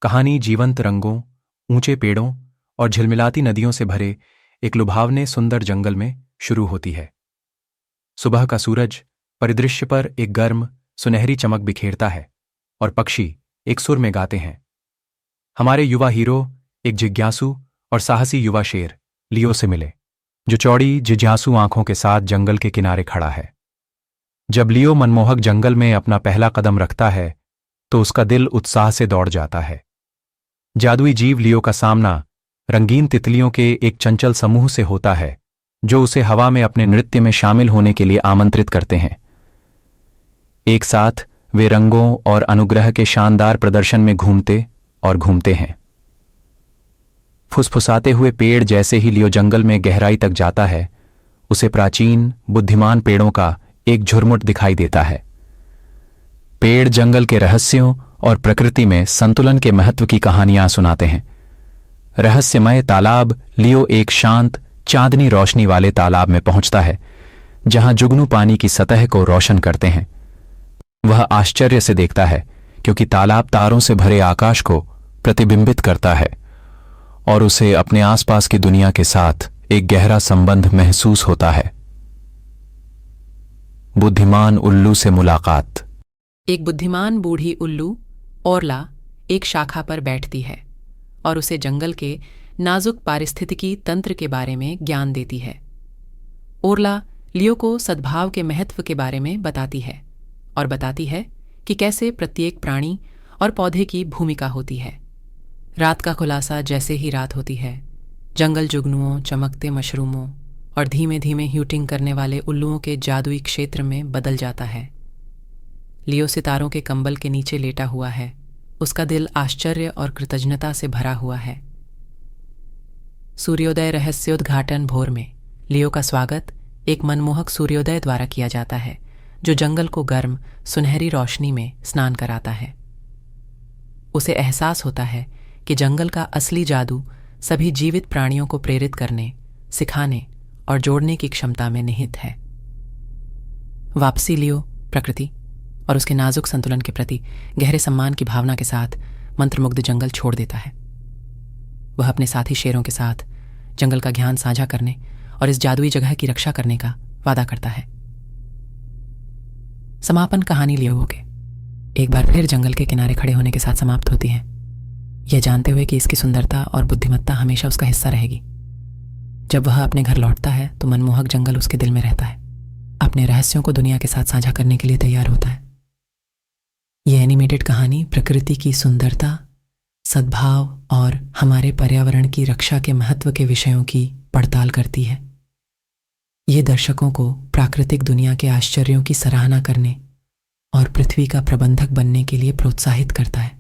कहानी जीवंत रंगों, ऊंचे पेड़ों और झिलमिलाती नदियों से भरे एक लुभावने सुंदर जंगल में शुरू होती है। सुबह का सूरज परिदृश्य पर एक गर्म सुनहरी चमक बिखेरता है और पक्षी एक सुर में गाते हैं। हमारे युवा हीरो एक जिज्ञासु और साहसी युवा शेर लियो से मिले, जो चौड़ी जिज्ञासु आंखों के साथ जंगल के किनारे खड़ा है। जब लियो मनमोहक जंगल में अपना पहला कदम रखता है तो उसका दिल उत्साह से दौड़ जाता है। जादुई जीव लियो का सामना रंगीन तितलियों के एक चंचल समूह से होता है, जो उसे हवा में अपने नृत्य में शामिल होने के लिए आमंत्रित करते हैं। एक साथ वे रंगों और अनुग्रह के शानदार प्रदर्शन में घूमते और घूमते हैं। फुसफुसाते हुए पेड़ जैसे ही लियो जंगल में गहराई तक जाता है, उसे प्राचीन बुद्धिमान पेड़ों का एक झुरमुट दिखाई देता है। पेड़ जंगल के रहस्यों और प्रकृति में संतुलन के महत्व की कहानियां सुनाते हैं। रहस्यमय तालाब लियो एक शांत चांदनी रोशनी वाले तालाब में पहुंचता है, जहां जुगनू पानी की सतह को रोशन करते हैं। वह आश्चर्य से देखता है क्योंकि तालाब तारों से भरे आकाश को प्रतिबिंबित करता है और उसे अपने आसपास की दुनिया के साथ एक गहरा संबंध महसूस होता है। बुद्धिमान उल्लू से मुलाकात। एक बुद्धिमान बूढ़ी उल्लू ओरला एक शाखा पर बैठती है और उसे जंगल के नाजुक पारिस्थितिकी तंत्र के बारे में ज्ञान देती है। ओरला लियो को सद्भाव के महत्व के बारे में बताती है और बताती है कि कैसे प्रत्येक प्राणी और पौधे की भूमिका होती है। रात का खुलासा जैसे ही रात होती है, जंगल जुगनुओं, चमकते मशरूमों और धीमे धीमे ह्यूटिंग करने वाले उल्लुओं के जादुई क्षेत्र में बदल जाता है। लियो सितारों के कंबल के नीचे लेटा हुआ है। उसका दिल आश्चर्य और कृतज्ञता से भरा हुआ है। सूर्योदय रहस्योद्घाटन भोर में लियो का स्वागत एक मनमोहक सूर्योदय द्वारा किया जाता है, जो जंगल को गर्म सुनहरी रोशनी में स्नान कराता है। उसे एहसास होता है कि जंगल का असली जादू सभी जीवित प्राणियों को प्रेरित करने, सिखाने और जोड़ने की क्षमता में निहित है। वापसी लियो प्रकृति और उसके नाजुक संतुलन के प्रति गहरे सम्मान की भावना के साथ मंत्रमुग्ध जंगल छोड़ देता है। वह अपने साथी शेरों के साथ जंगल का ज्ञान साझा करने और इस जादुई जगह की रक्षा करने का वादा करता है। समापन कहानी लियो के एक बार फिर जंगल के किनारे खड़े होने के साथ समाप्त होती है, यह जानते हुए कि इसकी सुंदरता और बुद्धिमत्ता हमेशा उसका हिस्सा रहेगी। जब वह अपने घर लौटता है तो मनमोहक जंगल उसके दिल में रहता है, अपने रहस्यों को दुनिया के साथ साझा करने के लिए तैयार होता है। यह एनिमेटेड कहानी प्रकृति की सुंदरता, सद्भाव और हमारे पर्यावरण की रक्षा के महत्व के विषयों की पड़ताल करती है। ये दर्शकों को प्राकृतिक दुनिया के आश्चर्यों की सराहना करने और पृथ्वी का प्रबंधक बनने के लिए प्रोत्साहित करता है।